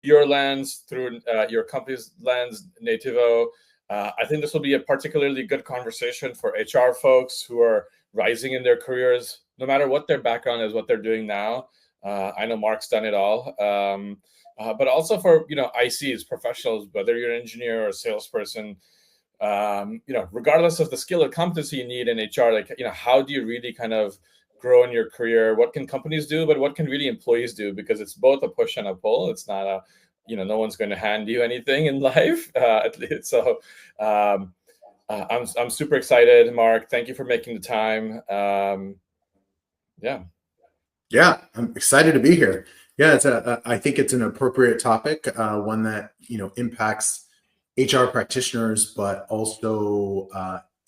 your lens, through your company's lens, Nativo. I think this will be a particularly good conversation for HR folks who are rising in their careers, no matter what their background is, what they're doing now. I know Mark's done it all. But also for, ICs, professionals, whether you're an engineer or a salesperson, regardless of the skill or competency you need in HR, how do you really kind of grow in your career? What can companies do, but what can really employees do? Because it's both a push and a pull. It's not a, no one's going to hand you anything in life, at least. So I'm super excited, Mark. Thank you for making the time. Yeah, I'm excited to be here. Yeah, I think it's an appropriate topic, one that impacts HR practitioners, but also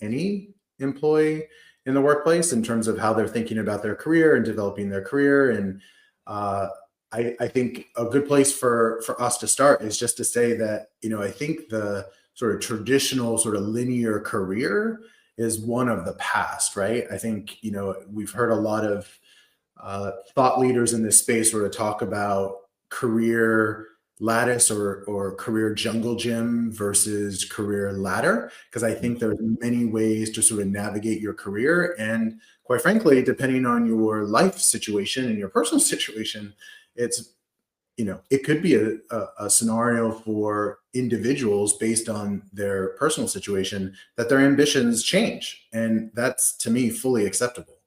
any employee in the workplace in terms of how they're thinking about their career and developing their career. And I think a good place for us to start is just to say that I think the sort of traditional sort of linear career is one of the past, right? I think we've heard a lot of thought leaders in this space sort of talk about career lattice or career jungle gym versus career ladder, because I think there's many ways to sort of navigate your career. And quite frankly, depending on your life situation and your personal situation, it's it could be a scenario for individuals based on their personal situation that their ambitions change. And that's, to me, fully acceptable.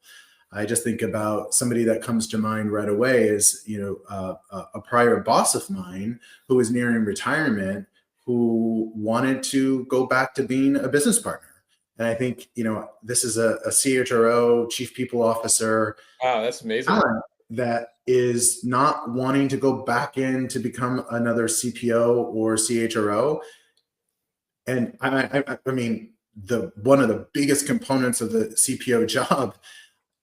I just think about somebody that comes to mind right away is, a prior boss of mine who was nearing retirement, who wanted to go back to being a business partner. And I think, this is a CHRO, chief people officer. Wow, that's amazing. That is not wanting to go back in to become another CPO or CHRO. And I mean, one of the biggest components of the CPO job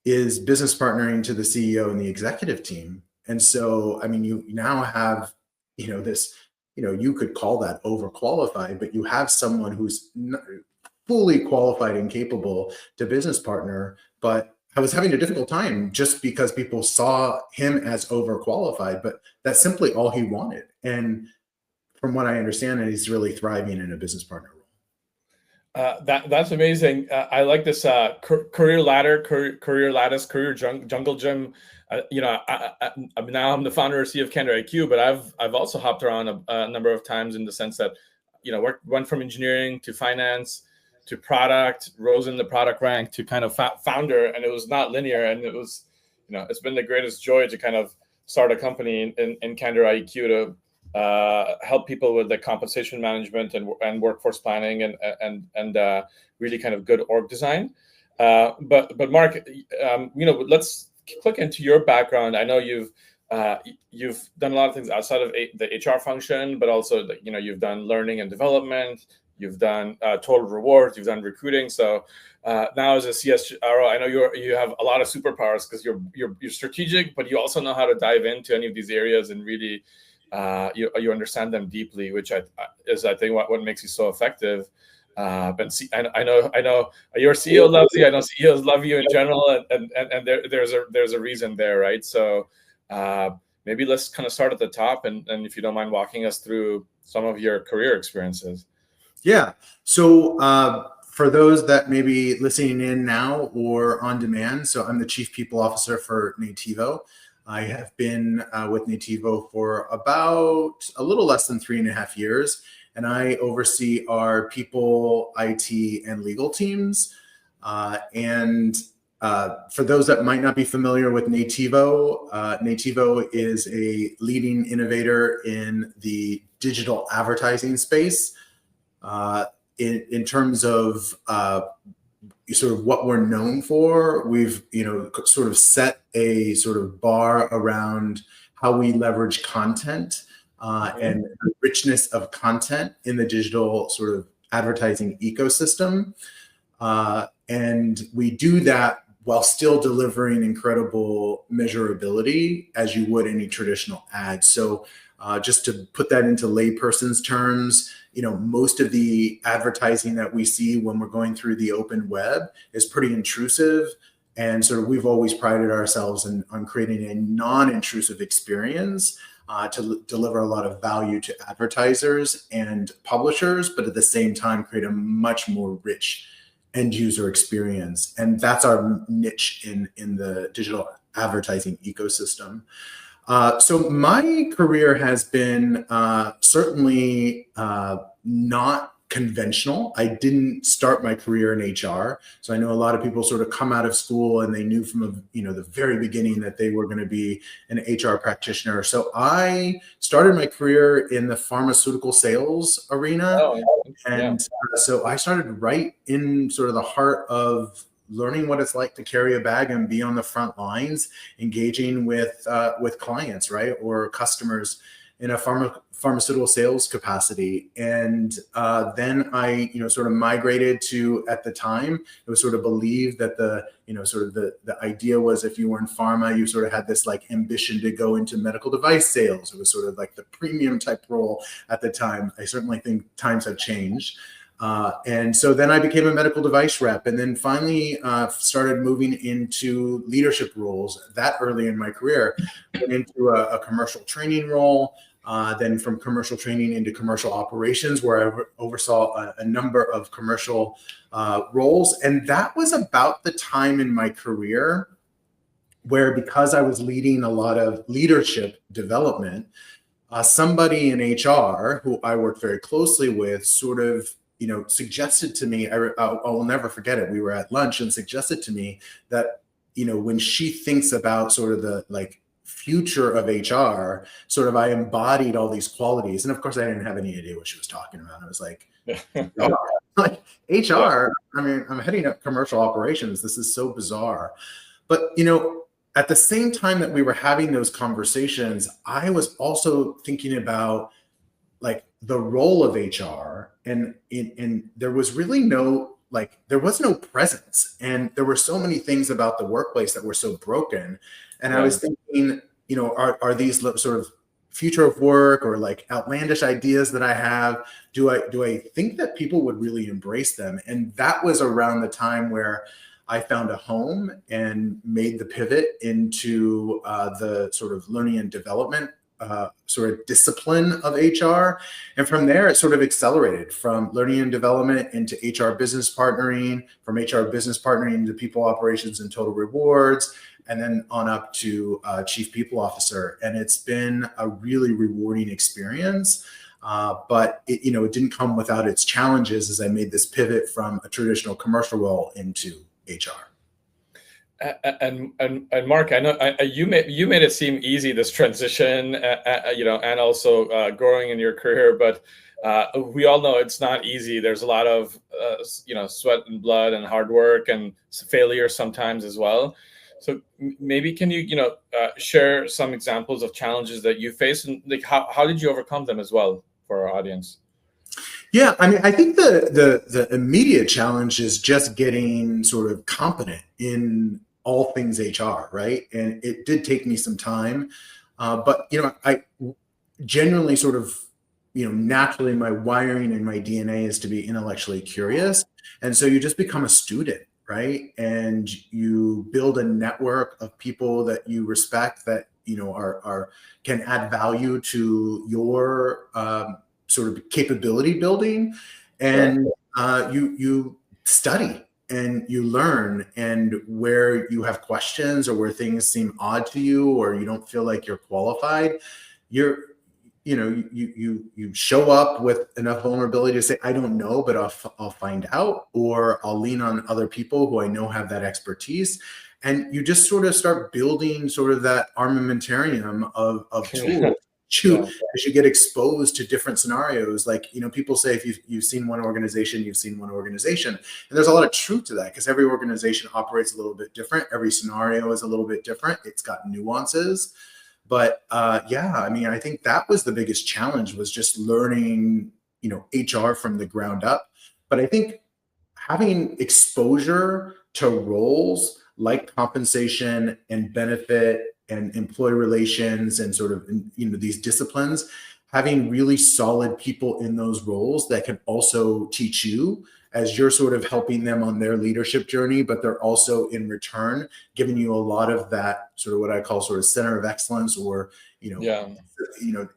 is business partnering to the CEO and the executive team. And so, I mean, you now have, this, you could call that overqualified, but you have someone who's fully qualified and capable to business partner, but I was having a difficult time just because people saw him as overqualified, but that's simply all he wanted. And from what I understand, he's really thriving in a business partner role. That's amazing. I like this career ladder, career lattice, career jungle gym. Now I'm the founder and CEO of CandorIQ, but I've also hopped around a number of times in the sense that went from engineering to finance to product, rose in the product rank to kind of founder, and it was not linear. And it was, it's been the greatest joy to kind of start a company in CandorIQ to help people with the compensation management and workforce planning and really kind of good org design. But Mark, let's click into your background. I know you've done a lot of things outside of the HR function, but also you've done learning and development. You've done total rewards. You've done recruiting. So now as a CSRO, I know you have a lot of superpowers because you're strategic, but you also know how to dive into any of these areas and really you understand them deeply, which is I think what makes you so effective. But I know your CEO loves you. I know CEOs love you in general, and there's a reason there, right? So maybe let's kind of start at the top, and if you don't mind walking us through some of your career experiences. Yeah. So for those that may be listening in now or on demand, so I'm the Chief People Officer for Nativo. I have been with Nativo for about a little less than 3.5 years, and I oversee our people, IT, and legal teams. And for those that might not be familiar with Nativo, Nativo is a leading innovator in the digital advertising space. In terms of sort of what we're known for, we've sort of set a sort of bar around how we leverage content and the richness of content in the digital sort of advertising ecosystem, and we do that while still delivering incredible measurability as you would any traditional ad. So just to put that into layperson's terms, most of the advertising that we see when we're going through the open web is pretty intrusive. And sort of we've always prided ourselves on creating a non-intrusive experience to deliver a lot of value to advertisers and publishers, but at the same time create a much more rich end user experience. And that's our niche in the digital advertising ecosystem. So my career has been certainly not conventional. I didn't start my career in HR. So I know a lot of people sort of come out of school and they knew from the very beginning that they were going to be an HR practitioner. So I started my career in the pharmaceutical sales arena. So I started right in sort of the heart of learning what it's like to carry a bag and be on the front lines, engaging with clients, right, or customers in a pharmaceutical sales capacity. And then I, sort of migrated to, at the time, it was sort of believed that the idea was if you were in pharma, you sort of had this like ambition to go into medical device sales. It was sort of like the premium type role at the time. I certainly think times have changed. And so then I became a medical device rep, and then finally started moving into leadership roles that early in my career. Went into a commercial training role, then from commercial training into commercial operations, where I oversaw a number of commercial roles. And that was about the time in my career where, because I was leading a lot of leadership development, somebody in HR who I worked very closely with sort of suggested to me, I will never forget it. We were at lunch and suggested to me that, when she thinks about sort of the like future of HR, sort of I embodied all these qualities. And of course I didn't have any idea what she was talking about. I was like, like HR, I mean, I'm heading up commercial operations. This is so bizarre. But, at the same time that we were having those conversations, I was also thinking about like the role of HR, and there was really there was no presence, and there were so many things about the workplace that were so broken. And I was thinking, are these sort of future of work or like outlandish ideas that I have, do I think that people would really embrace them? And that was around the time where I found a home and made the pivot into the sort of learning and development sort of discipline of HR. And from there, it sort of accelerated from learning and development into HR business partnering, from HR business partnering into people operations and total rewards, and then on up to chief people officer. And it's been a really rewarding experience. But it didn't come without its challenges as I made this pivot from a traditional commercial role into HR. And Mark, I know you made it seem easy, this transition, and also growing in your career. But we all know it's not easy. There's a lot of sweat and blood and hard work and failure sometimes as well. So maybe can you share some examples of challenges that you faced, and like how did you overcome them as well for our audience? Yeah, I mean, I think the immediate challenge is just getting sort of competent in all things HR, right? And it did take me some time, but I genuinely sort of, naturally my wiring and my DNA is to be intellectually curious, and so you just become a student, right? And you build a network of people that you respect, that are can add value to your sort of capability building, and you study and you learn, and where you have questions or where things seem odd to you or you don't feel like you're qualified, you show up with enough vulnerability to say, I don't know, but I'll find out, or I'll lean on other people who I know have that expertise. And you just sort of start building sort of that armamentarium of tools. As you get exposed to different scenarios, like, people say, if you've seen one organization, you've seen one organization. And there's a lot of truth to that, because every organization operates a little bit different. Every scenario is a little bit different. It's got nuances. But I mean, I think that was the biggest challenge, was just learning, HR from the ground up. But I think having exposure to roles like compensation and benefit and employee relations and sort of, these disciplines, having really solid people in those roles that can also teach you as you're sort of helping them on their leadership journey, but they're also in return giving you a lot of that sort of what I call sort of center of excellence, or, Yeah.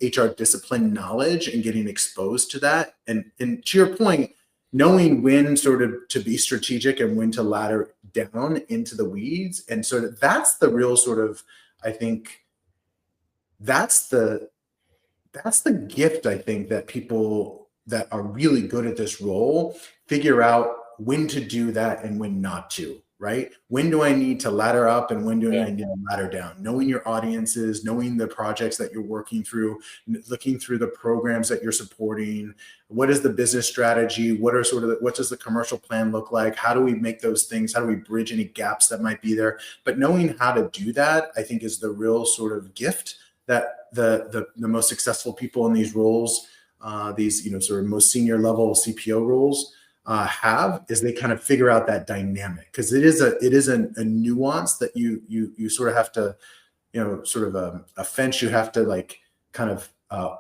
HR discipline knowledge and getting exposed to that. And to your point, knowing when sort of to be strategic and when to ladder down into the weeds. And sort of that's the real sort of, I think that's the gift, I think, that people that are really good at this role figure out when to do that and when not to, right? When do I need to ladder up and when do I need to ladder down? Knowing your audiences, knowing the projects that you're working through, looking through the programs that you're supporting. What is the business strategy? What does the commercial plan look like? How do we make those things? How do we bridge any gaps that might be there? But knowing how to do that, I think, is the real sort of gift that the most successful people in these roles, these sort of most senior level CPO roles, have, is they kind of figure out that dynamic, because it is a nuance that you sort of have to, sort of a fence you have to like kind of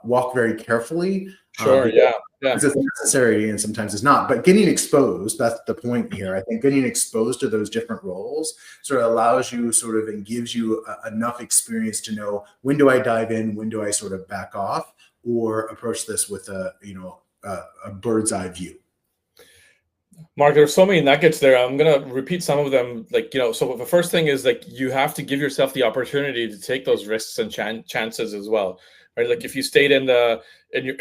walk very carefully. Sure. Yeah. Because it's necessary and sometimes it's not. But getting exposed, that's the point here. I think getting exposed to those different roles sort of allows you sort of and gives you enough experience to know, when do I dive in, when do I sort of back off, or approach this with a bird's eye view. Mark, there's so many nuggets there. I'm going to repeat some of them. So the first thing is, like, you have to give yourself the opportunity to take those risks and chances as well, right? Like, if you stayed in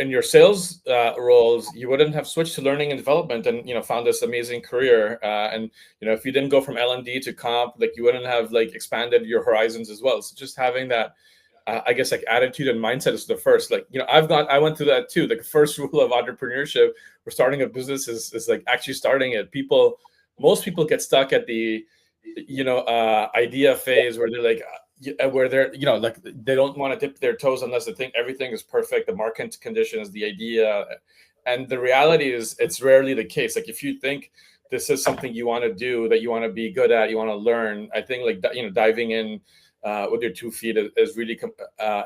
your sales roles, you wouldn't have switched to learning and development and, found this amazing career. And, if you didn't go from L&D to comp, like, you wouldn't have like expanded your horizons as well. So just having that, I guess, like, attitude and mindset is the first. Like, I went through that too. Like, the first rule of entrepreneurship or starting a business is like actually starting it. Most people get stuck at the, idea phase where they're like, like, they don't want to dip their toes unless they think everything is perfect. The market condition is the idea. And the reality is, it's rarely the case. Like, if you think this is something you want to do, that you want to be good at, you want to learn, I think, like, diving in with your 2 feet is really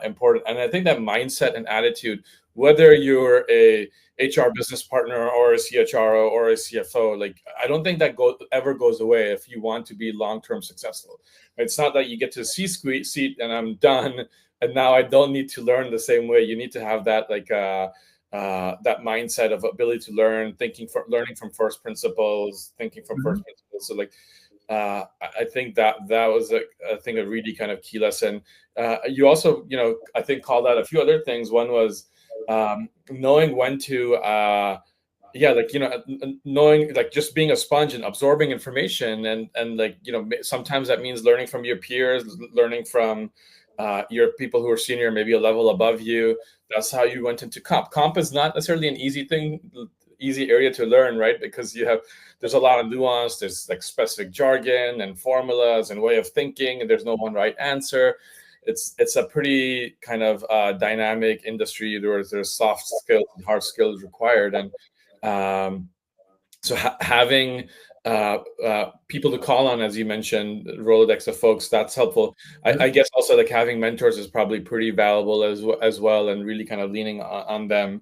important. And I think that mindset and attitude, whether you're a HR business partner or a CHRO or a CFO, like, I don't think that ever goes away if you want to be long-term successful. It's not that you get to C-suite seat and I'm done, and now I don't need to learn the same way. You need to have that, like, that mindset of ability to learn, learning from first principles, thinking from first principles. So, like, I think that was a really kind of key lesson. You also, I think, called out a few other things. One was knowing when to, knowing, like, just being a sponge and absorbing information, and like, sometimes that means learning from your peers, learning from your people who are senior, maybe a level above you. That's how you went into comp. Comp is not necessarily an easy area to learn, right? Because there's a lot of nuance. There's like specific jargon and formulas and way of thinking, and there's no one right answer. It's a pretty kind of dynamic industry where there's soft skills and hard skills required. And so having people to call on, as you mentioned, Rolodex of folks, that's helpful. I guess also, like, having mentors is probably pretty valuable as well, and really kind of leaning on them.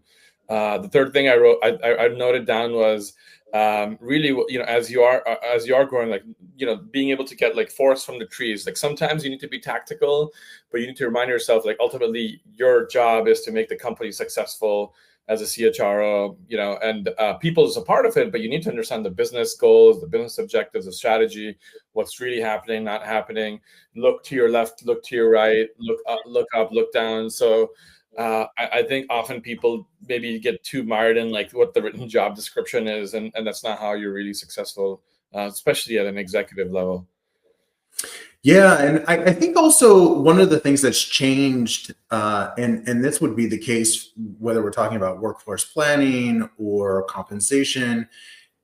The third thing I noted down was really, as you are growing, like, being able to get, like, forest from the trees. Like, sometimes you need to be tactical, but you need to remind yourself, like, ultimately your job is to make the company successful as a CHRO, and people is a part of it, but you need to understand the business goals, the business objectives, the strategy, what's really happening, not happening. Look to your left, look to your right, look up, look down. So I think often people maybe get too mired in, like, what the written job description is, and that's not how you're really successful, especially at an executive level. Yeah, and I think also one of the things that's changed, and this would be the case whether we're talking about workforce planning or compensation,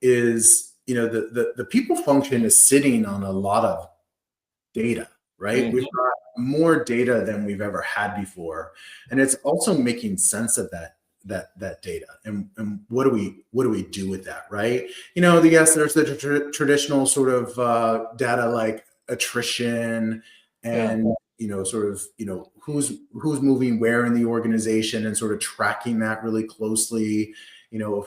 is the people function is sitting on a lot of data, right? Mm-hmm. We've got more data than we've ever had before, and it's also making sense of that data, and what do we do with that, right? Yes, there's the traditional sort of data, like attrition and sort of who's moving where in the organization, and sort of tracking that really closely.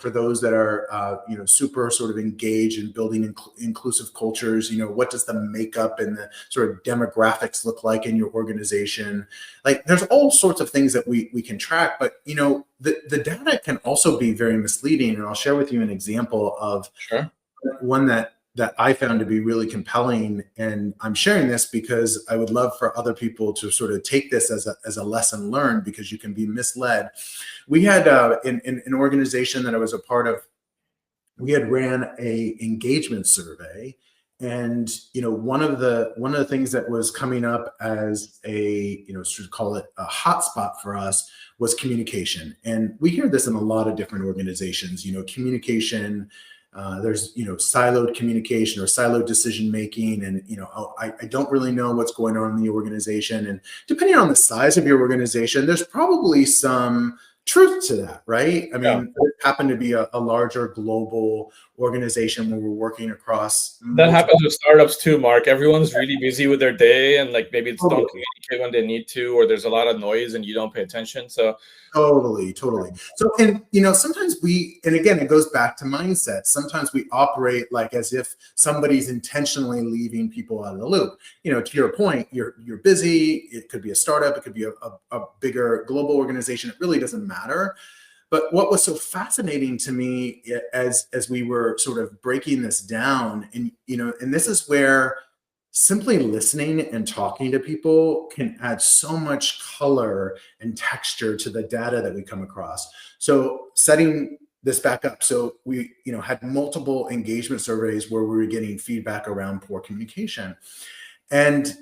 for those that are, super sort of engaged in building inclusive cultures, what does the makeup and the sort of demographics look like in your organization? Like, there's all sorts of things that we can track, but, the data can also be very misleading. And I'll share with you an example of one that I found to be really compelling. And I'm sharing this because I would love for other people to sort of take this as a lesson learned, because you can be misled. We had in an organization that I was a part of, we had ran a engagement survey. And, one of the things that was coming up as a, sort of call it a hotspot for us, was communication. And we hear this in a lot of different organizations, communication. There's, siloed communication or siloed decision making. And, I don't really know what's going on in the organization. And depending on the size of your organization, there's probably some truth to that, right? I mean, it happened to be a larger global organization where we're working across. That happens with startups too, Mark. Everyone's really busy with their day, and like maybe don't communicate when they need to, or there's a lot of noise and you don't pay attention. So Totally. So, and sometimes and again, it goes back to mindset. Sometimes we operate like as if somebody's intentionally leaving people out of the loop. To your point, you're busy. It could be a startup. It could be a bigger global organization. It really doesn't matter. But what was so fascinating to me as we were sort of breaking this down, and and this is where simply listening and talking to people can add so much color and texture to the data that we come across. So setting this back up, so we had multiple engagement surveys where we were getting feedback around poor communication. And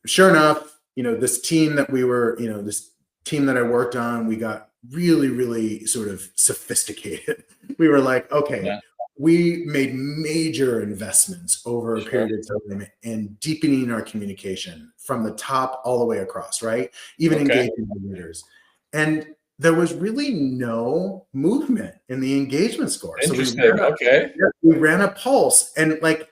sure enough, this team that we were, this team that I worked on, we got really, really sort of sophisticated. We were like, okay, we made major investments over a period of time in deepening our communication from the top all the way across, right? Even engaging with leaders. And there was really no movement in the engagement score. Interesting. So we ran a pulse, and it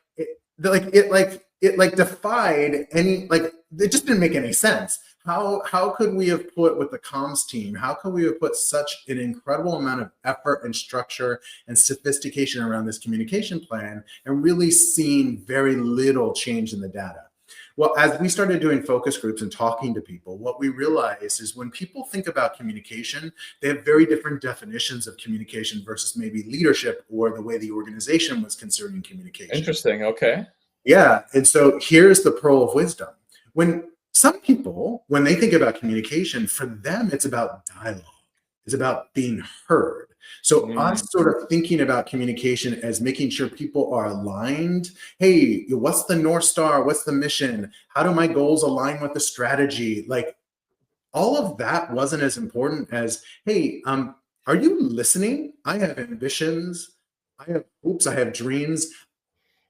defied any, it just didn't make any sense. How could we have put, with the comms team, how could we have put such an incredible amount of effort and structure and sophistication around this communication plan and really seen very little change in the data? Well, as we started doing focus groups and talking to people, what we realized is when people think about communication, they have very different definitions of communication versus maybe leadership or the way the organization was concerning communication. Interesting. Okay. Yeah. And so here's the pearl of wisdom. When some people, when they think about communication, for them, it's about dialogue. It's about being heard. So us sort of thinking about communication as making sure people are aligned. Hey, what's the North Star? What's the mission? How do my goals align with the strategy? Like, all of that wasn't as important as, hey, are you listening? I have ambitions. I have hopes. I have dreams.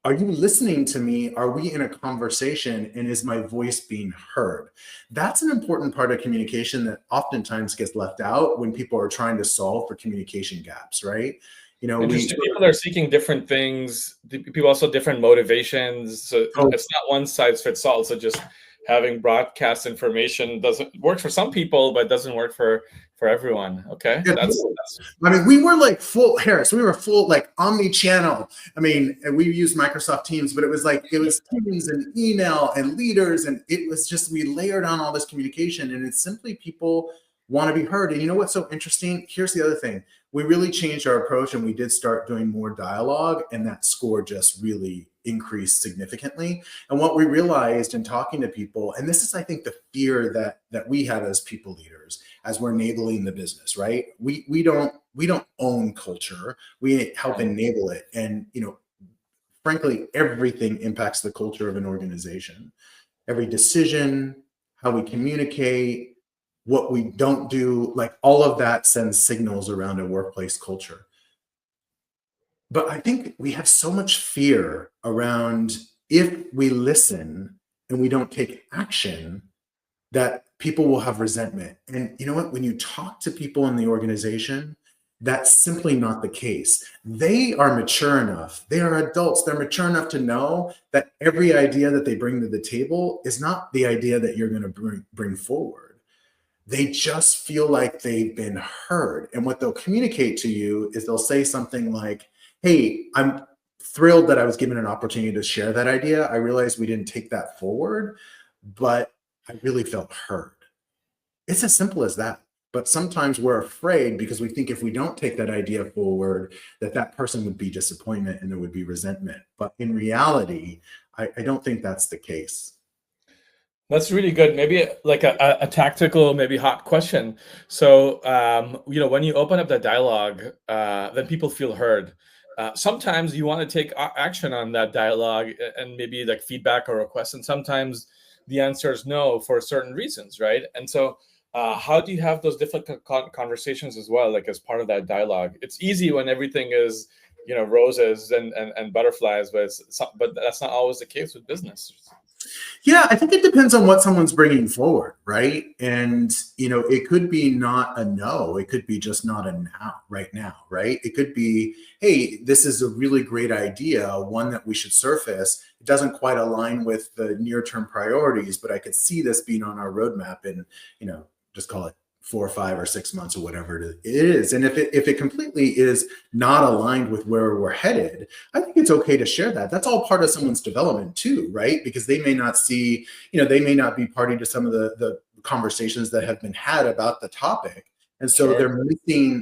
Are you listening to me? Are we in a conversation, and is my voice being heard? That's an important part of communication that oftentimes gets left out when people are trying to solve for communication gaps, right? People are seeking different things. People also different motivations. So it's not one size fits all. So just having broadcast information works for some people, but doesn't work for everyone. Okay. I mean, we were like full, Haris, we were full like omni-channel. I mean, we used Microsoft Teams, but it was Teams and email and leaders. And it was just, we layered on all this communication, and it's simply people want to be heard. And you know what's so interesting? Here's the other thing. We really changed our approach, and we did start doing more dialogue, and that score just really increased significantly. And what we realized in talking to people, and this is, I think, the fear that we have as people leaders, as we're enabling the business, right? We don't own culture. We help enable it. And, frankly, everything impacts the culture of an organization. Every decision, how we communicate, what we don't do, like all of that sends signals around a workplace culture. But I think we have so much fear around, if we listen and we don't take action, that people will have resentment. And you know what? When you talk to people in the organization, that's simply not the case. They are mature enough. They are adults. They're mature enough to know that every idea that they bring to the table is not the idea that you're going to bring forward. they just feel like they've been heard. And what they'll communicate to you is they'll say something like, hey, I'm thrilled that I was given an opportunity to share that idea. I realized we didn't take that forward, but I really felt heard. It's as simple as that. But sometimes we're afraid because we think if we don't take that idea forward, that that person would be disappointment and there would be resentment. But in reality, I don't think that's the case. That's really good. Maybe like a tactical, maybe hot question. So, when you open up the dialogue, then people feel heard. Sometimes you want to take action on that dialogue and maybe like feedback or requests. And sometimes the answer is no for certain reasons, right? And so, how do you have those difficult conversations as well, like as part of that dialogue? It's easy when everything is, roses and butterflies, but that's not always the case with business. Yeah, I think it depends on what someone's bringing forward, right? And, it could be not a no. It could be just not a now, right now, right? It could be, hey, this is a really great idea, one that we should surface. It doesn't quite align with the near-term priorities, but I could see this being on our roadmap in, just call it 4 or 5 or 6 months or whatever it is. And if it completely is not aligned with where we're headed, I think it's okay to share that. That's all part of someone's development too, right? Because they may not see, they may not be party to some of the conversations that have been had about the topic. And so Sure.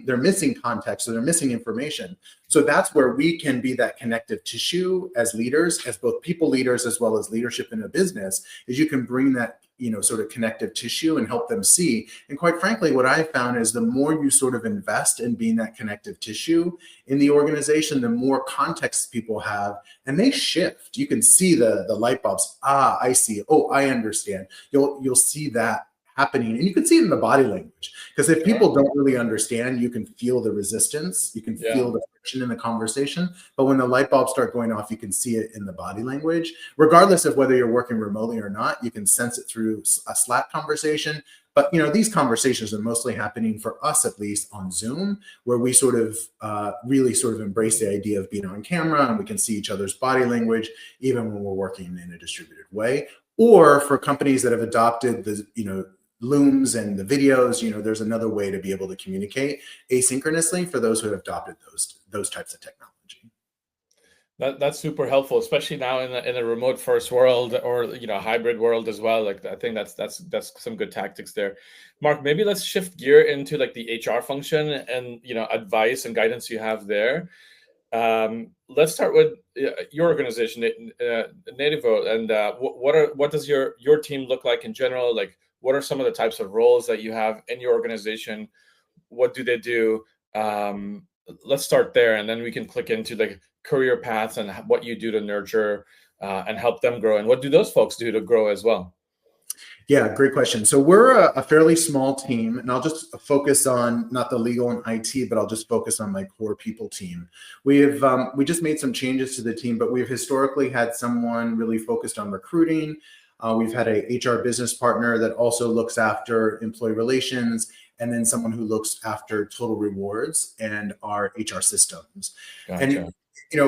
they're missing context, so they're missing information. So that's where we can be that connective tissue as leaders, as both people leaders as well as leadership in a business, is you can bring that sort of connective tissue and help them see. And quite frankly, what I found is the more you sort of invest in being that connective tissue in the organization, the more context people have, and they shift. You can see the light bulbs. Ah, I see. Oh, I understand. You'll see that happening, and you can see it in the body language, because if people don't really understand, you can feel the resistance, you can feel the friction in the conversation. But when the light bulbs start going off, you can see it in the body language. Regardless of whether you're working remotely or not, you can sense it through a Slack conversation. But these conversations are mostly happening, for us at least, on Zoom, where we sort of really sort of embrace the idea of being on camera, and we can see each other's body language even when we're working in a distributed way. Or for companies that have adopted the Looms and the videos, there's another way to be able to communicate asynchronously for those who have adopted those types of technology. That's super helpful, especially now in a remote first world, or hybrid world as well. Like, I think that's some good tactics there. Mark, maybe let's shift gear into like the HR function and advice and guidance you have there. Let's start with your organization, Nativo, and what does your team look like in general? Like, what are some of the types of roles that you have in your organization? What do they do? Let's start there, and then we can click into like career paths and what you do to nurture and help them grow, and what do those folks do to grow as well? Yeah, great question. So we're a fairly small team, and I'll just focus on not the legal and IT, but I'll just focus on my core people team. We just made some changes to the team, but we've historically had someone really focused on recruiting. We've had a HR business partner that also looks after employee relations, and then someone who looks after total rewards and our HR systems. Gotcha. And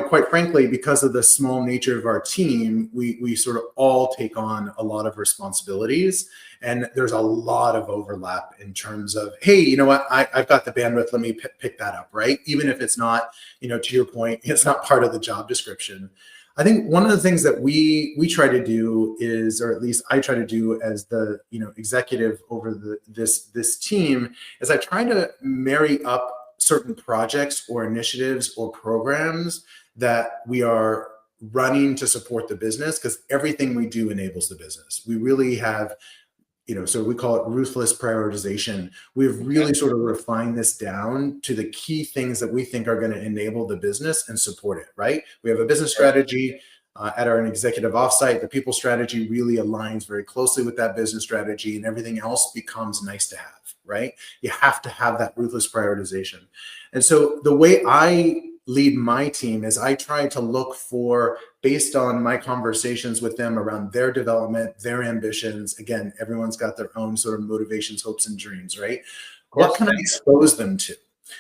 quite frankly, because of the small nature of our team, we sort of all take on a lot of responsibilities, and there's a lot of overlap in terms of, hey, you know what, I've got the bandwidth, let me pick that up, right? Even if it's not, to your point, it's not part of the job description. I think one of the things that we try to do is, or at least I try to do as the executive over this team, is I try to marry up certain projects or initiatives or programs that we are running to support the business, because everything we do enables the business. We really have, so we call it ruthless prioritization. We've really sort of refined this down to the key things that we think are going to enable the business and support it, right? We have a business strategy at our executive offsite. The people strategy really aligns very closely with that business strategy, and everything else becomes nice to have, right? You have to have that ruthless prioritization. And so the way I lead my team is I try to look for, based on my conversations with them around their development, their ambitions. Again, everyone's got their own sort of motivations, hopes, and dreams, right? What can I expose them to?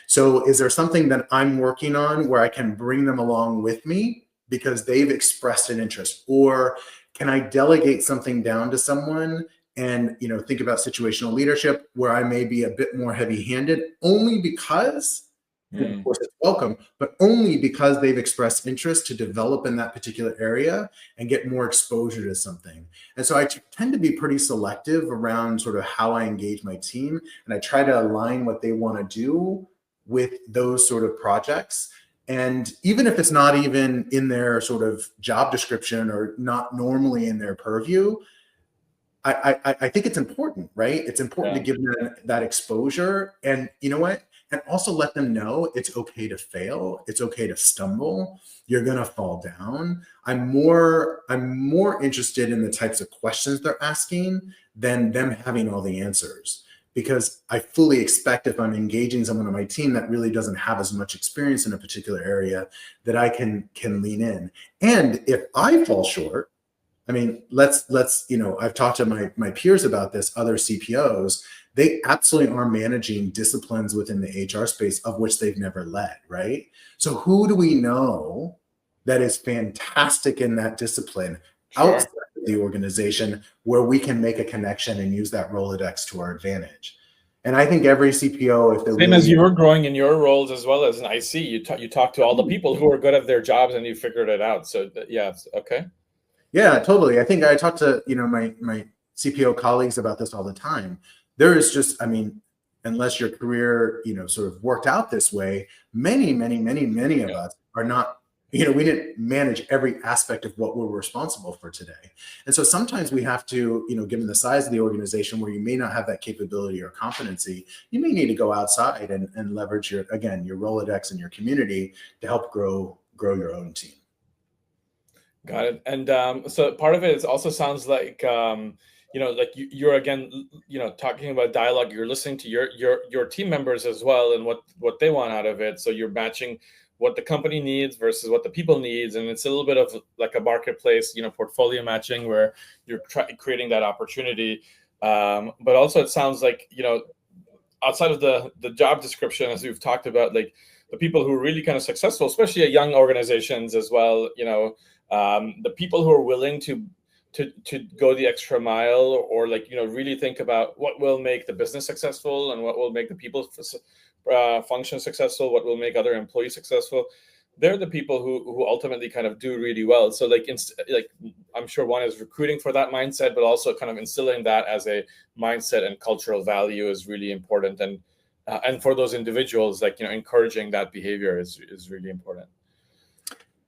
So is there something that I'm working on where I can bring them along with me because they've expressed an interest? Or can I delegate something down to someone and, think about situational leadership where I may be a bit more heavy-handed only because, and of course it's welcome, but only because they've expressed interest to develop in that particular area and get more exposure to something. And so I tend to be pretty selective around sort of how I engage my team, and I try to align what they want to do with those sort of projects. And even if it's not even in their sort of job description or not normally in their purview, I think it's important, right? It's important to give them that exposure. And you know what? And also let them know it's okay to fail. It's okay to stumble. You're going to fall down. I'm more interested in the types of questions they're asking than them having all the answers. Because I fully expect if I'm engaging someone on my team that really doesn't have as much experience in a particular area, that I can lean in. And if I fall short, I mean, let's I've talked to my peers about this, other CPOs, they absolutely are managing disciplines within the HR space of which they've never led, right? So who do we know that is fantastic in that discipline outside of the organization where we can make a connection and use that Rolodex to our advantage? And I think every CPO, if they're same as you were growing in your roles as well as an IC, you talk to all the people who are good at their jobs and you figured it out. So yeah, okay. Yeah, totally. I think I talk to, my CPO colleagues about this all the time. There is just, unless your career, sort of worked out this way, many of us are not, we didn't manage every aspect of what we're responsible for today. And so sometimes we have to, given the size of the organization where you may not have that capability or competency, you may need to go outside and leverage your Rolodex and your community to help grow your own team. Got it. And so part of it also sounds like, like you're again, talking about dialogue. You're listening to your team members as well and what they want out of it. So you're matching what the company needs versus what the people needs, and it's a little bit of like a marketplace, portfolio matching where you're creating that opportunity. But also, it sounds like outside of the job description, as we've talked about, like the people who are really kind of successful, especially at young organizations as well, the people who are willing to go the extra mile or really think about what will make the business successful and what will make the people function successful, what will make other employees successful. They're the people who ultimately kind of do really well. So I'm sure one is recruiting for that mindset, but also kind of instilling that as a mindset and cultural value is really important. And for those individuals, encouraging that behavior is really important.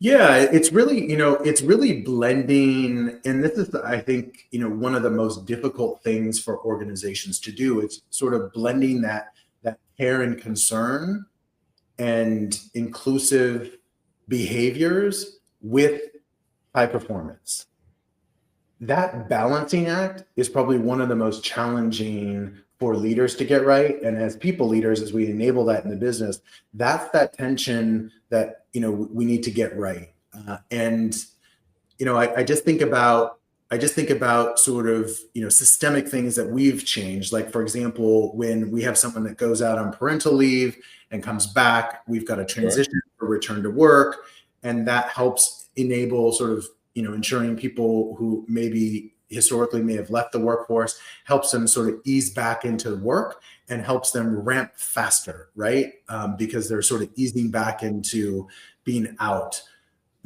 Yeah, it's really blending. And this is, I think, one of the most difficult things for organizations to do. It's sort of blending that care and concern and inclusive behaviors with high performance. That balancing act is probably one of the most challenging for leaders to get right. And as people leaders, as we enable that in the business, that's that tension that, we need to get right. I just think about sort of, systemic things that we've changed. Like, for example, when we have someone that goes out on parental leave and comes back, we've got a transition for return to work. And that helps enable sort of, ensuring people who maybe historically may have left the workforce, helps them sort of ease back into work and helps them ramp faster, right? Because they're sort of easing back into being out.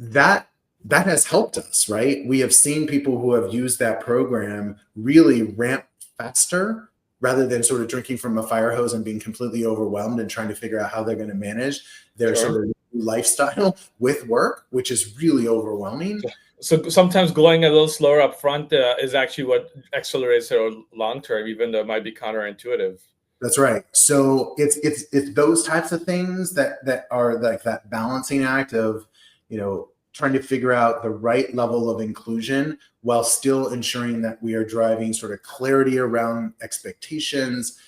That has helped us, right? We have seen people who have used that program really ramp faster rather than sort of drinking from a fire hose and being completely overwhelmed and trying to figure out how they're going to manage their sort of lifestyle with work, which is really overwhelming. So sometimes going a little slower up front is actually what accelerates their long term, even though it might be counterintuitive. That's right. So it's those types of things that are like that balancing act of, trying to figure out the right level of inclusion while still ensuring that we are driving sort of clarity around expectations,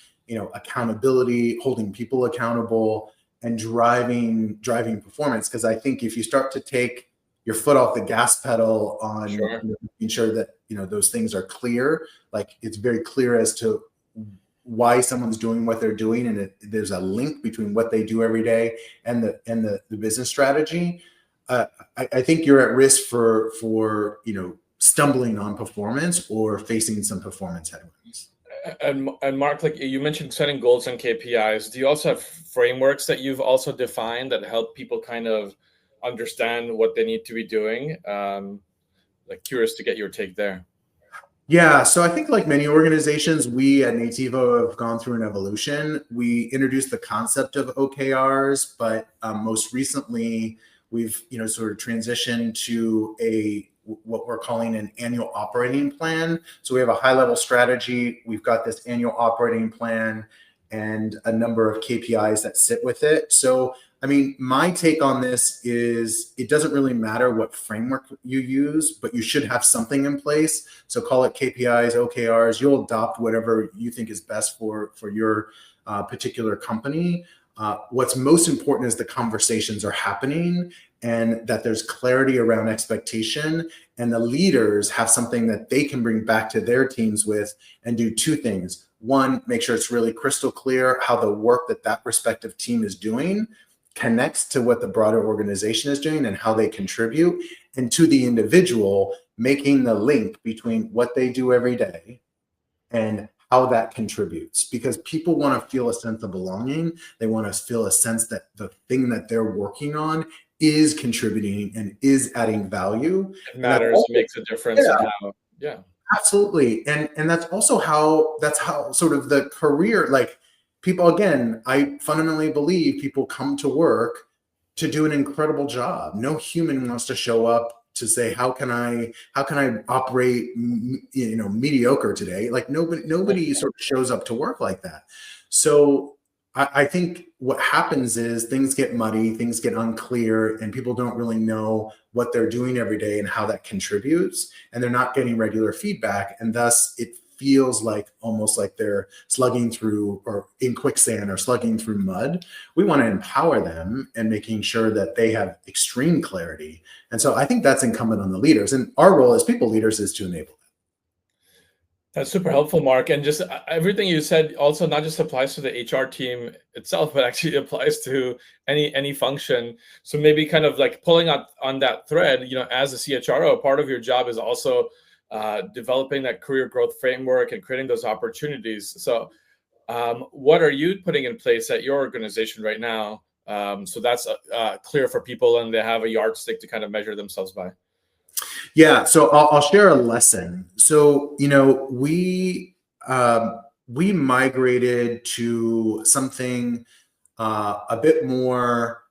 accountability, holding people accountable, and driving performance. Because I think if you start to take your foot off the gas pedal on making sure that those things are clear, like it's very clear as to why someone's doing what they're doing, and there's a link between what they do every day and the business strategy. I think you're at risk for stumbling on performance or facing some performance headwinds. And Mark, like you mentioned setting goals and KPIs, do you also have frameworks that you've also defined that help people kind of understand what they need to be doing? Like curious to get your take there. Yeah, so I think like many organizations, we at Nativo have gone through an evolution. We introduced the concept of OKRs, but most recently we've sort of transitioned to what we're calling an annual operating plan. So we have a high-level strategy. We've got this annual operating plan and a number of KPIs that sit with it. So I mean, my take on this is it doesn't really matter what framework you use, but you should have something in place. So call it KPIs, OKRs. You'll adopt whatever you think is best for your particular company. What's most important is the conversations are happening and that there's clarity around expectation, and the leaders have something that they can bring back to their teams with and do two things. One, make sure it's really crystal clear how the work that respective team is doing connects to what the broader organization is doing and how they contribute, and to the individual, making the link between what they do every day and how that contributes, because people want to feel a sense of belonging. They want to feel a sense that the thing that they're working on is contributing and is adding value. It matters, makes a difference. Yeah. And how, yeah. Absolutely. And that's also how sort of the career, like people, again, I fundamentally believe people come to work to do an incredible job. No human wants to show up to say, how can I operate, mediocre today? Like nobody sort of shows up to work like that. So I think what happens is things get muddy, things get unclear, and people don't really know what they're doing every day and how that contributes, and they're not getting regular feedback, and thus it feels like almost like they're slugging through or in quicksand or slugging through mud. We want to empower them and making sure that they have extreme clarity. And so I think that's incumbent on the leaders, and our role as people leaders is to enable that. That's super helpful, Mark. And just everything you said also not just applies to the HR team itself, but actually applies to any function. So maybe kind of like pulling on that thread, as a CHRO, part of your job is also developing that career growth framework and creating those opportunities. So what are you putting in place at your organization right now? So that's clear for people and they have a yardstick to kind of measure themselves by. Yeah, so I'll share a lesson. So we migrated to something a bit more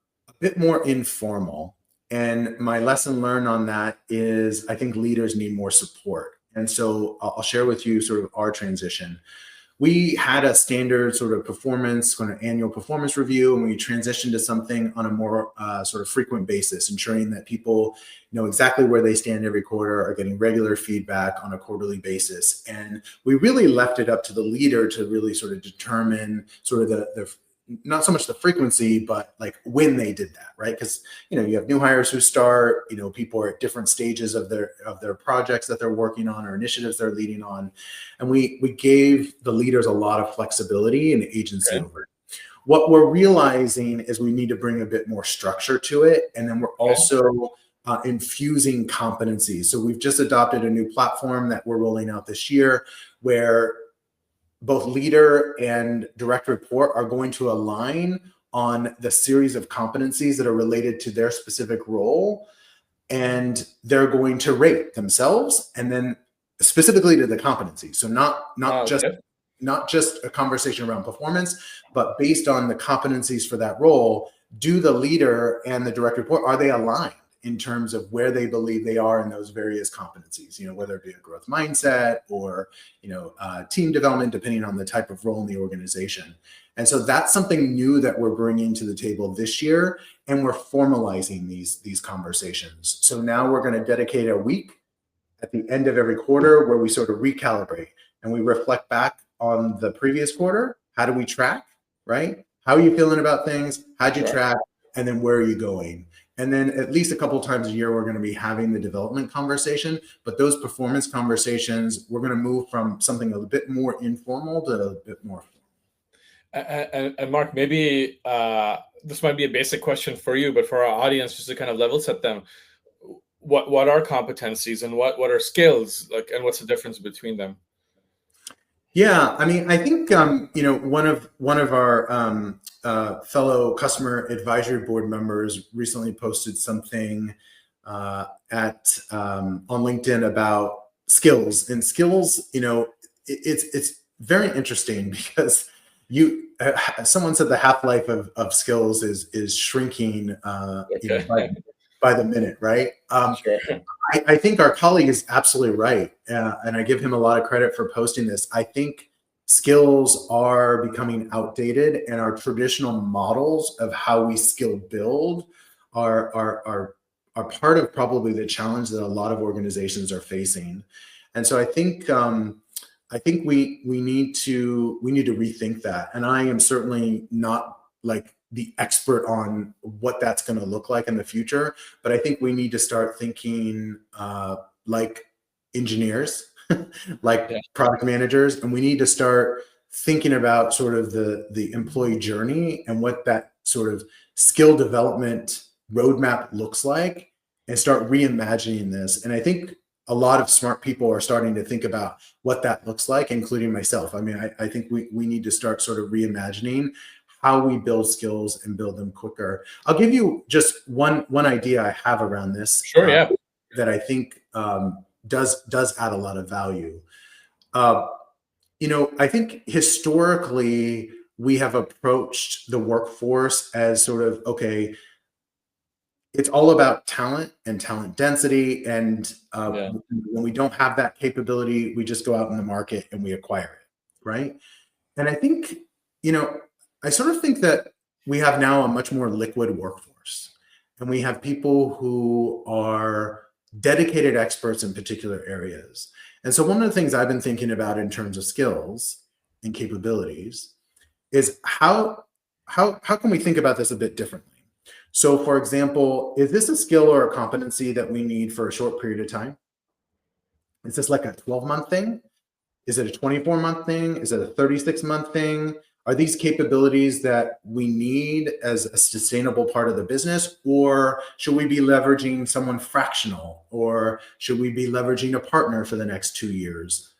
informal, and my lesson learned on that is I think leaders need more support. And so I'll share with you sort of our transition. We had a standard sort of annual performance review, and we transitioned to something on a more sort of frequent basis, ensuring that people know exactly where they stand every quarter, are getting regular feedback on a quarterly basis. And we really left it up to the leader to really sort of determine sort of the not so much the frequency, but like when they did that, right? Because you have new hires who start, people are at different stages of their projects that they're working on or initiatives they're leading on, and we gave the leaders a lot of flexibility and agency over it. What we're realizing is we need to bring a bit more structure to it, and then we're also infusing competencies. So we've just adopted a new platform that we're rolling out this year, where both leader and direct report are going to align on the series of competencies that are related to their specific role, and they're going to rate themselves and then specifically to the competency. So not just a conversation around performance, but based on the competencies for that role, do the leader and the direct report, are they aligned in terms of where they believe they are in those various competencies, whether it be a growth mindset or, team development, depending on the type of role in the organization. And so that's something new that we're bringing to the table this year, and we're formalizing these conversations. So now we're going to dedicate a week at the end of every quarter where we sort of recalibrate and we reflect back on the previous quarter. How do we track, right? How are you feeling about things? How'd you track? And then where are you going? And then at least a couple of times a year, we're going to be having the development conversation. But those performance conversations, we're going to move from something a bit more informal to a bit more formal. And Mark, maybe this might be a basic question for you, but for our audience, just to kind of level set them, what are competencies and what are skills, like, and what's the difference between them? Yeah, I mean, I think one of our fellow customer advisory board members recently posted something on LinkedIn about skills, and skills. It's very interesting because someone said the half-life of skills is shrinking Okay. by the minute, right? Sure. I think our colleague is absolutely right, and I give him a lot of credit for posting this. I think skills are becoming outdated, and our traditional models of how we skill build are part of probably the challenge that a lot of organizations are facing. And so I think we need to rethink that. And I am certainly not like the expert on what that's going to look like in the future, but I think we need to start thinking like engineers, like Yeah. product managers, and we need to start thinking about sort of the employee journey and what that sort of skill development roadmap looks like, and start reimagining this. And I think a lot of smart people are starting to think about what that looks like, including myself. I mean, I think we need to start sort of reimagining how we build skills and build them quicker. I'll give you just one idea I have around this. Sure. Yeah. That I think does add a lot of value. I think historically we have approached the workforce as sort of, okay, it's all about talent and talent density. And when we don't have that capability, we just go out in the market and we acquire it, right? And I think, I sort of think that we have now a much more liquid workforce, and we have people who are dedicated experts in particular areas. And so one of the things I've been thinking about in terms of skills and capabilities is how can we think about this a bit differently? So for example, is this a skill or a competency that we need for a short period of time? Is this like a 12-month thing? Is it a 24-month thing? Is it a 36-month thing? Are these capabilities that we need as a sustainable part of the business? Or should we be leveraging someone fractional? Or should we be leveraging a partner for the next 2 years?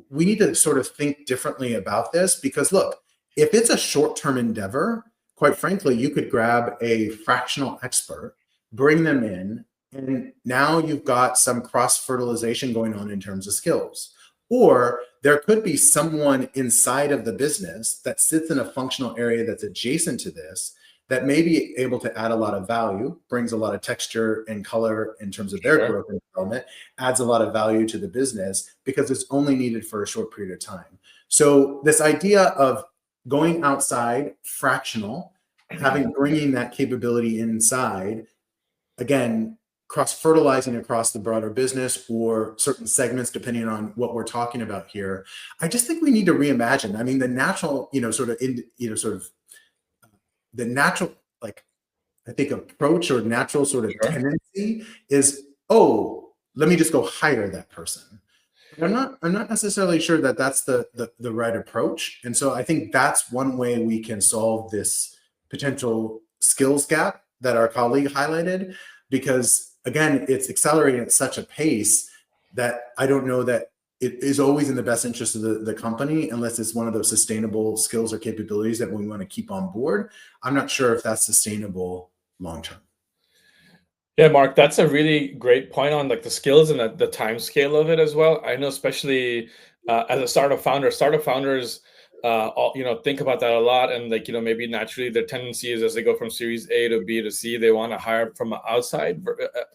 We need to sort of think differently about this, because look, if it's a short-term endeavor, quite frankly, you could grab a fractional expert, bring them in, and now you've got some cross-fertilization going on in terms of skills. Or there could be someone inside of the business that sits in a functional area that's adjacent to this, that may be able to add a lot of value, brings a lot of texture and color in terms of their growth and development, adds a lot of value to the business because it's only needed for a short period of time. So this idea of going outside, fractional, bringing that capability inside, again, cross-fertilizing across the broader business or certain segments, depending on what we're talking about here. I just think we need to reimagine. I mean, the natural, the natural, like, I think approach or natural sort of tendency is, oh, let me just go hire that person. I'm not necessarily sure that that's the right approach. And so I think that's one way we can solve this potential skills gap that our colleague highlighted, because again, it's accelerating at such a pace that I don't know that it is always in the best interest of the company, unless it's one of those sustainable skills or capabilities that we want to keep on board. I'm not sure if that's sustainable long-term. Yeah, Mark, that's a really great point on like the skills and the time scale of it as well. I know, especially as a startup founders, think about that a lot. And like, maybe naturally their tendency is, as they go from Series A to B to C, they want to hire from outside.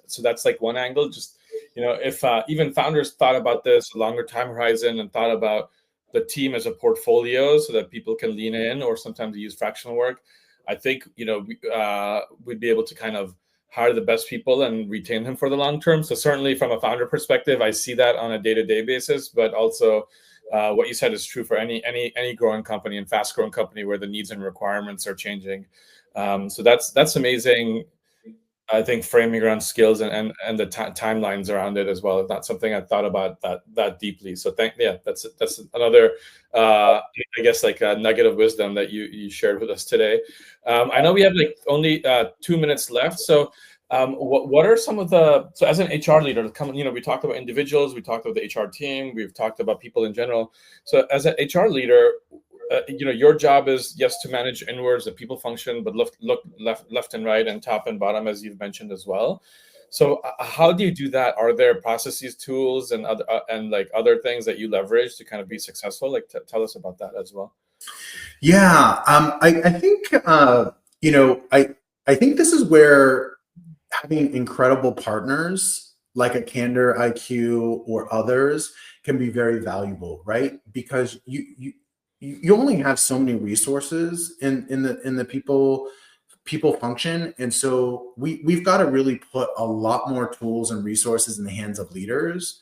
So that's like one angle. Just, if even founders thought about this a longer time horizon and thought about the team as a portfolio so that people can lean in, or sometimes use fractional work, I think, we'd be able to kind of hire the best people and retain them for the long term. So certainly from a founder perspective, I see that on a day-to-day basis, but also what you said is true for any growing company and fast growing company where the needs and requirements are changing. So that's amazing. I think framing around skills and the timelines around it as well. Not something I thought about that deeply. So that's another I guess like a nugget of wisdom that you shared with us today. I know we have like only 2 minutes left. So What are some of the, so as an HR leader, we talked about individuals, we talked about the HR team, we've talked about people in general. So as an HR leader, your job is, yes, to manage inwards the people function, but look left and right and top and bottom, as you've mentioned as well. So how do you do that? Are there processes, tools, and other things that you leverage to kind of be successful? Like, tell us about that as well. Yeah, I think I think this is where having incredible partners like a CandorIQ or others can be very valuable, right? Because you only have so many resources in the people function, and so we've got to really put a lot more tools and resources in the hands of leaders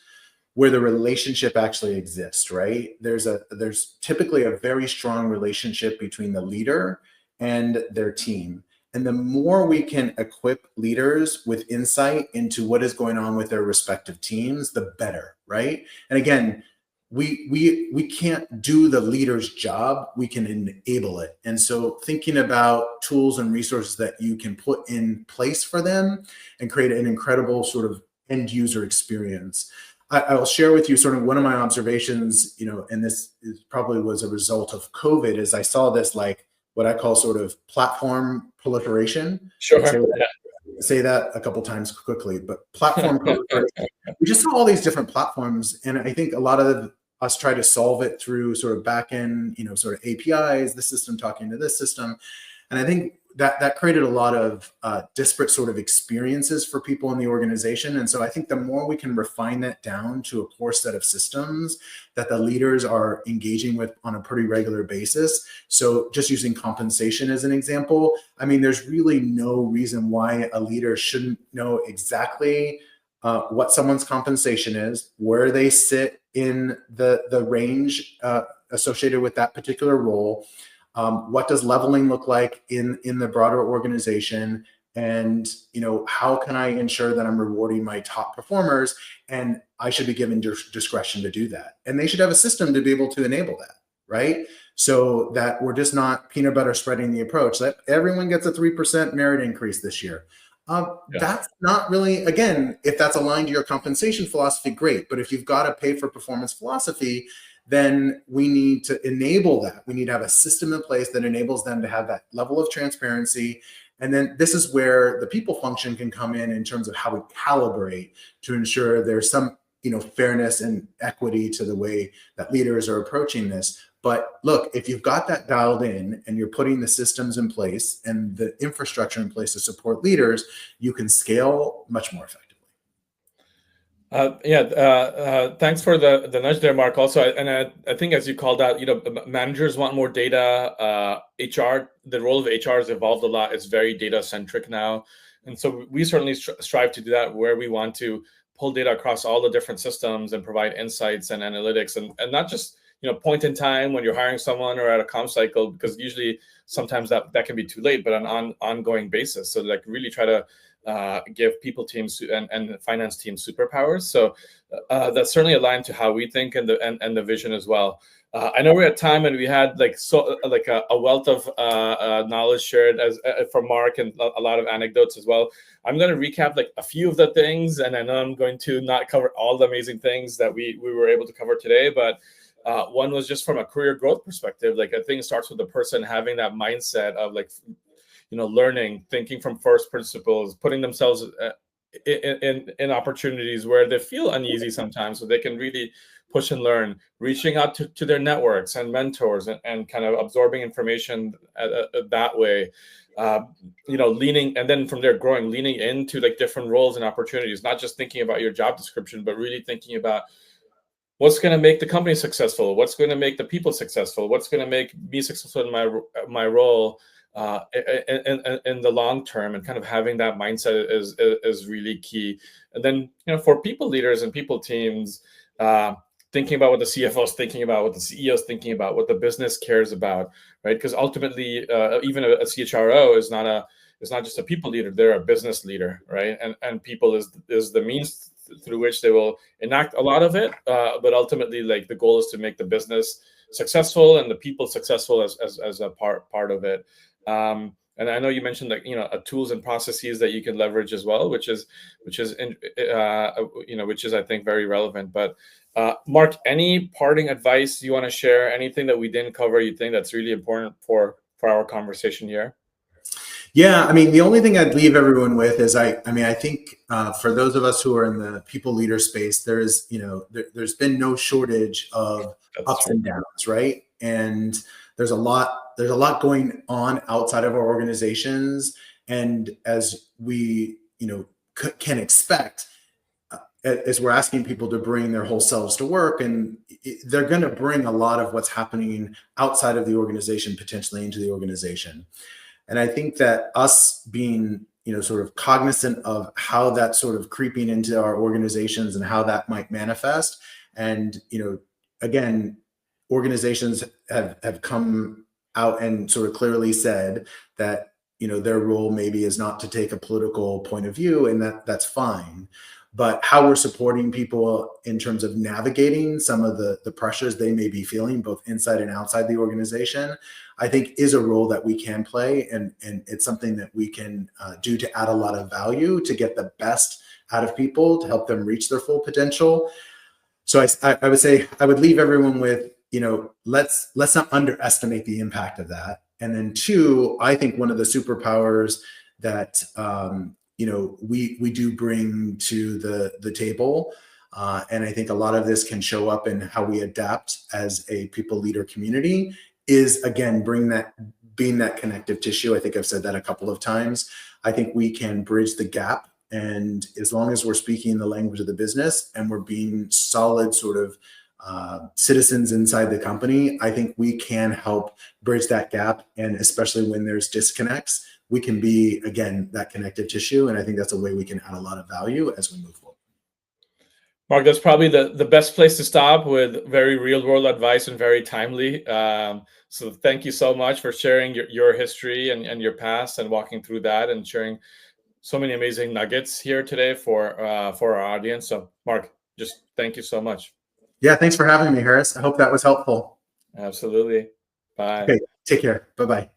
where the relationship actually exists, right? There's typically a very strong relationship between the leader and their team. And the more we can equip leaders with insight into what is going on with their respective teams, the better, right? And again, we can't do the leader's job, we can enable it. And so thinking about tools and resources that you can put in place for them and create an incredible sort of end user experience. I'll share with you sort of one of my observations, and this probably was a result of COVID, is I saw this like what I call sort of platform proliferation. Sure. Say that a couple times quickly, but platform proliferation. We just saw all these different platforms, and I think a lot of us try to solve it through sort of back end, sort of APIs, this system talking to this system. And I think that created a lot of disparate sort of experiences for people in the organization. And so I think the more we can refine that down to a core set of systems that the leaders are engaging with on a pretty regular basis. So just using compensation as an example, I mean, there's really no reason why a leader shouldn't know exactly what someone's compensation is, where they sit in the range associated with that particular role. What does leveling look like in the broader organization? And, how can I ensure that I'm rewarding my top performers? And I should be given discretion to do that. And they should have a system to be able to enable that, right? So that we're just not peanut butter spreading the approach that everyone gets a 3% merit increase this year. That's not really, again, if that's aligned to your compensation philosophy, great. But if you've got a pay for performance philosophy, then we need to enable that. We need to have a system in place that enables them to have that level of transparency. And then this is where the people function can come in terms of how we calibrate to ensure there's some, fairness and equity to the way that leaders are approaching this. But look, if you've got that dialed in and you're putting the systems in place and the infrastructure in place to support leaders, you can scale much more effectively. Thanks for the nudge there, Mark. Also, I think as you called out, managers want more data. HR, the role of HR has evolved a lot. It's very data centric now, and so we certainly strive to do that, where we want to pull data across all the different systems and provide insights and analytics, and not just point in time when you're hiring someone or at a comp cycle, because usually sometimes that can be too late, but on an ongoing basis. So like really try to give people teams and finance teams superpowers. So that's certainly aligned to how we think and the vision as well. I know we're at time, and we had a wealth of knowledge shared from Mark, and a lot of anecdotes as well. I'm going to recap like a few of the things, and I know I'm going to not cover all the amazing things that we were able to cover today, but one was just from a career growth perspective. Like, I think it starts with the person having that mindset of learning, thinking from first principles, putting themselves in opportunities where they feel uneasy sometimes, so they can really push and learn, reaching out to their networks and mentors, and kind of absorbing information that way. Leaning, and then from there growing, leaning into like different roles and opportunities, not just thinking about your job description, but really thinking about what's going to make the company successful, what's going to make the people successful, what's going to make me successful in my role in the long term, and kind of having that mindset is really key. And then for people leaders and people teams, thinking about what the CFO is thinking about, what the CEO is thinking about, what the business cares about, right? Because ultimately, even a CHRO is not just a people leader; they're a business leader, right? And people is the means through which they will enact a lot of it, but ultimately, like, the goal is to make the business successful and the people successful as a part of it. And I know you mentioned that, tools and processes that you can leverage as well, which is I think very relevant. But Mark, any parting advice you want to share? Anything that we didn't cover you think that's really important for our conversation here? Yeah, I mean, the only thing I'd leave everyone with is I think for those of us who are in the people leader space, there's been no shortage of ups and downs, right? And there's a lot going on outside of our organizations, and as we can expect, as we're asking people to bring their whole selves to work, and they're going to bring a lot of what's happening outside of the organization potentially into the organization. And I think that us being, sort of cognizant of how that's sort of creeping into our organizations and how that might manifest. And, again, organizations have come out and sort of clearly said that, their role maybe is not to take a political point of view, and that's fine. But how we're supporting people in terms of navigating some of the pressures they may be feeling, both inside and outside the organization, I think is a role that we can play. And it's something that we can do to add a lot of value, to get the best out of people, to help them reach their full potential. So I would say, I would leave everyone with, let's not underestimate the impact of that. And then two, I think one of the superpowers that, we do bring to the table. And I think a lot of this can show up in how we adapt as a people leader community is, again, being that connective tissue. I think I've said that a couple of times. I think we can bridge the gap. And as long as we're speaking the language of the business and we're being solid sort of citizens inside the company, I think we can help bridge that gap. And especially when there's disconnects, we can be, again, that connective tissue. And I think that's a way we can add a lot of value as we move forward. Mark, that's probably the best place to stop, with very real world advice and very timely. So thank you so much for sharing your history and your past, and walking through that, and sharing so many amazing nuggets here today for our audience. So Mark, just thank you so much. Yeah, thanks for having me, Haris. I hope that was helpful. Absolutely. Bye. Okay, take care. Bye-bye.